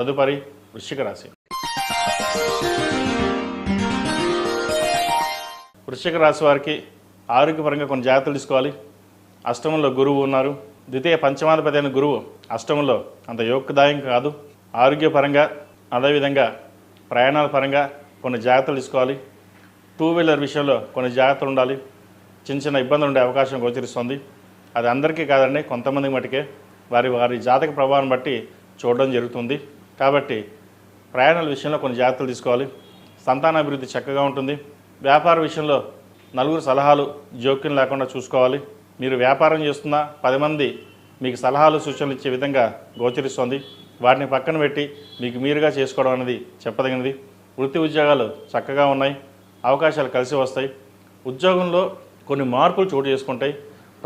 తదుపరి వృశ్చిక రాశి. వృశ్చిక రాశి వారికి ఆరోగ్యపరంగా కొన్ని జాగ్రత్తలు తీసుకోవాలి. అష్టమంలో గురువు ఉన్నారు. ద్వితీయ పంచమాధిపతి అయిన గురువు అష్టమంలో అంత యోగదాయం కాదు. ఆరోగ్యపరంగా అదేవిధంగా ప్రయాణాల పరంగా కొన్ని జాగ్రత్తలు తీసుకోవాలి. టూ వీలర్ విషయంలో కొన్ని జాగ్రత్తలు ఉండాలి. చిన్న చిన్న ఇబ్బందులు ఉండే అవకాశం గోచరిస్తుంది. అది అందరికీ కాదండి, కొంతమంది మటుకే వారి జాతక ప్రభావం బట్టి చూడడం జరుగుతుంది. కాబట్టి ప్రయాణాల విషయంలో కొన్ని జాగ్రత్తలు తీసుకోవాలి. సంతానాభివృద్ధి చక్కగా ఉంటుంది. వ్యాపార విషయంలో నలుగురు సలహాలు జోక్యం లేకుండా చూసుకోవాలి. మీరు వ్యాపారం చేస్తున్నా 10 మంది మీకు సలహాలు సూచనలు ఇచ్చే విధంగా గోచరిస్తుంది. వాటిని పక్కన పెట్టి మీకు మీరుగా చేసుకోవడం అనేది చెప్పదగినది. వృత్తి ఉద్యోగాలు చక్కగా ఉన్నాయి. అవకాశాలు కలిసి వస్తాయి. ఉద్యోగంలో కొన్ని మార్పులు చోటు చేసుకుంటాయి.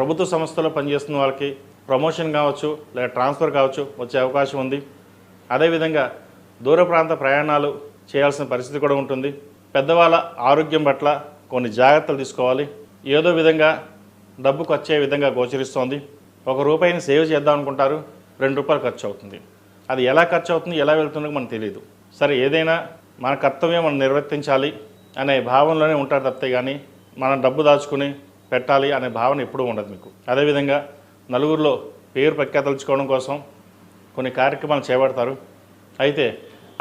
ప్రభుత్వ సంస్థలో పనిచేస్తున్న వాళ్ళకి ప్రమోషన్ కావచ్చు లేదా ట్రాన్స్ఫర్ కావచ్చు వచ్చే అవకాశం ఉంది. అదేవిధంగా దూర ప్రాంత ప్రయాణాలు చేయాల్సిన పరిస్థితి కూడా ఉంటుంది. పెద్దవాళ్ళ ఆరోగ్యం పట్ల కొన్ని జాగ్రత్తలు తీసుకోవాలి. ఏదో విధంగా డబ్బుకు వచ్చే విధంగా గోచరిస్తోంది. ₹1 సేవ్ చేద్దాం అనుకుంటారు, ₹2 ఖర్చు అవుతుంది. అది ఎలా ఖర్చు అవుతుంది, ఎలా వెళ్తుందో మనకు తెలియదు. సరే, ఏదైనా మన కర్తవ్యం మనం నిర్వర్తించాలి అనే భావనలోనే ఉంటారు తప్పితే కానీ మనం డబ్బు దాచుకుని పెట్టాలి అనే భావన ఎప్పుడూ ఉండదు మీకు. అదేవిధంగా నలుగురిలో పేరు ప్రఖ్యాతలుచుకోవడం కోసం కొన్ని కార్యక్రమాలు చేపడతారు. అయితే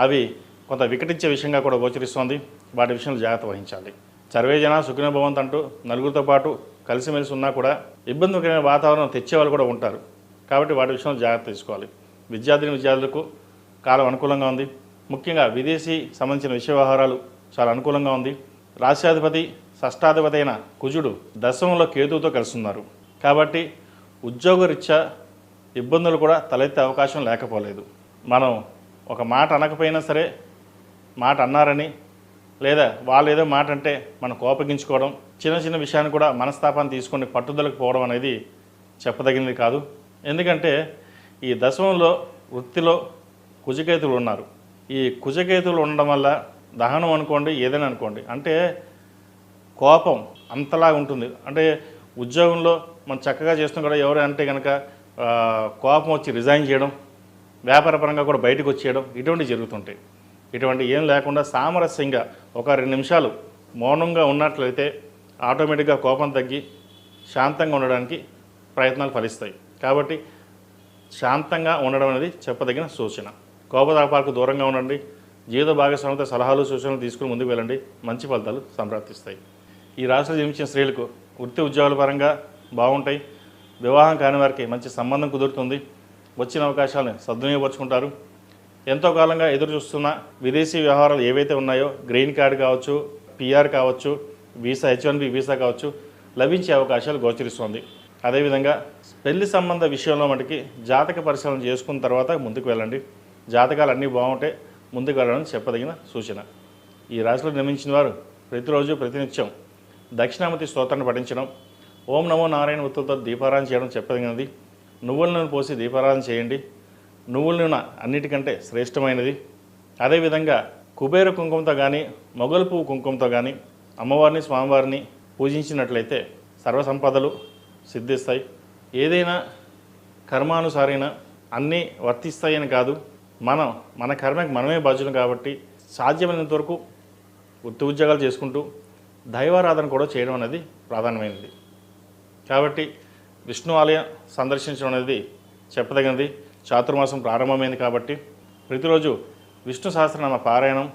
అవి కొంత వికటించే విషయంగా కూడా గోచరిస్తోంది. వాటి విషయంలో జాగ్రత్త వహించాలి. సర్వే జన సుఖినో భవంతు అంటూ నలుగురితో పాటు కలిసిమెలిసి ఉన్నా కూడా ఇబ్బందికరమైన వాతావరణం తెచ్చేవాళ్ళు కూడా ఉంటారు. కాబట్టి వాటి విషయంలో జాగ్రత్త తీసుకోవాలి. విద్యార్థులకు కాలం అనుకూలంగా ఉంది. ముఖ్యంగా విదేశీ సంబంధించిన విషయ వ్యవహారాలు చాలా అనుకూలంగా ఉంది. రాష్ట్రాధిపతి షష్టాధిపతి అయిన కుజుడు దశమంలో కేతువుతో కలుస్తున్నారు. కాబట్టి ఉద్యోగరీత్యా ఇబ్బందులు కూడా తలెత్తే అవకాశం లేకపోలేదు. మనం ఒక మాట అనకపోయినా సరే మాట అన్నారని లేదా వాళ్ళు ఏదో మాట అంటే మనం కోపగించుకోవడం, చిన్న చిన్న విషయాన్ని కూడా మనస్తాపాన్ని తీసుకొని పట్టుదలకు పోవడం అనేది చెప్పదగినది కాదు. ఎందుకంటే ఈ దశమంలో వృత్తిలో కుజకేతువులు ఉన్నారు. ఈ కుజకేతువులు ఉండడం వల్ల దహనం అనుకోండి, ఏదైనా అనుకోండి, అంటే కోపం అంతలా ఉంటుంది. అంటే ఉద్యోగంలో మనం చక్కగా చేస్తున్నాం కూడా ఎవరు అంటే కనుక కోపం వచ్చి రిజైన్ చేయడం, వ్యాపారపరంగా కూడా బయటకు వచ్చేయడం, ఇటువంటివి జరుగుతుంటాయి. ఇటువంటి ఏం లేకుండా సామరస్యంగా ఒక 2 నిమిషాలు మౌనంగా ఉన్నట్లయితే ఆటోమేటిక్గా కోపం తగ్గి శాంతంగా ఉండడానికి ప్రయత్నాలు ఫలిస్తాయి. కాబట్టి శాంతంగా ఉండడం అనేది చెప్పదగిన సూచన. కోపతాపాలకు దూరంగా ఉండండి. జీవిత భాగస్వామితో సలహాలు సూచనలు తీసుకుని ముందుకు వెళ్ళండి. మంచి ఫలితాలు సంప్రాప్తిస్తాయి. ఈ రాశిలో జన్మించిన స్త్రీలకు వృత్తి ఉద్యోగాల పరంగా బాగుంటాయి. వివాహం కాని వారికి మంచి సంబంధం కుదురుతుంది. వచ్చిన అవకాశాలను సద్వినియోగపరుచుకుంటారు. ఎంతో కాలంగా ఎదురు చూస్తున్న విదేశీ వ్యవహారాలు ఏవైతే ఉన్నాయో, గ్రీన్ కార్డు కావచ్చు, PR కావచ్చు, వీసా H1B వీసా కావచ్చు, లభించే అవకాశాలు గోచరిస్తుంది. అదేవిధంగా పెళ్లి సంబంధ విషయంలో మటుకి జాతక పరిశీలన చేసుకున్న తర్వాత ముందుకు వెళ్ళండి. జాతకాలు అన్నీ బాగుంటే ముందుకు వెళ్ళడం చెప్పదగిన సూచన. ఈ రాశిలో నిర్మించిన వారు ప్రతిరోజు ప్రతినిత్యం దక్షిణామూర్తి స్తోత్రాన్ని పఠించడం, ఓం నమో నారాయణ ఒత్తులతో దీపారాధన చేయడం చెప్పదగినది. నువ్వుల నూనె పోసి దీపారాధన చేయండి. నువ్వుల నూనె అన్నిటికంటే శ్రేష్టమైనది. అదేవిధంగా కుబేర కుంకుమతో కానీ మొగలు పువ్వు కుంకుమతో కానీ అమ్మవారిని స్వామివారిని పూజించినట్లయితే సర్వసంపదలు సిద్ధిస్తాయి. ఏదైనా కర్మానుసారైన అన్నీ వర్తిస్తాయని కాదు, మన కర్మకి మనమే బాధ్యులం. కాబట్టి సాధ్యమైనంత వరకు వృత్తి ఉద్యోగాలు చేసుకుంటూ దైవారాధన కూడా చేయడం అనేది ప్రాధాన్యమైనది. కాబట్టి విష్ణు ఆలయం సందర్శించడం అనేది చెప్పదగినది. చాతుర్మాసం ప్రారంభమైంది కాబట్టి ప్రతిరోజు విష్ణు సహస్రనామ పారాయణం,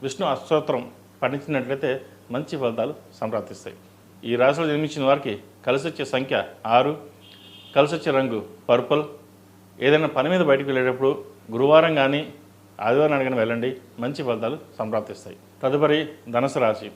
విష్ణు అష్టోత్తరం పఠించినట్లయితే మంచి ఫలితాలు సంప్రాప్తిస్తాయి. ఈ రాశిలో జన్మించిన వారికి కలిసి వచ్చే సంఖ్య 6, కలిసి వచ్చే రంగు పర్పుల్. ఏదైనా పని మీద బయటకు వెళ్ళేటప్పుడు గురువారం కానీ ఆదివారం కానీ వెళ్ళండి. మంచి ఫలితాలు సంప్రాప్తిస్తాయి. తదుపరి ధనుసు రాశి.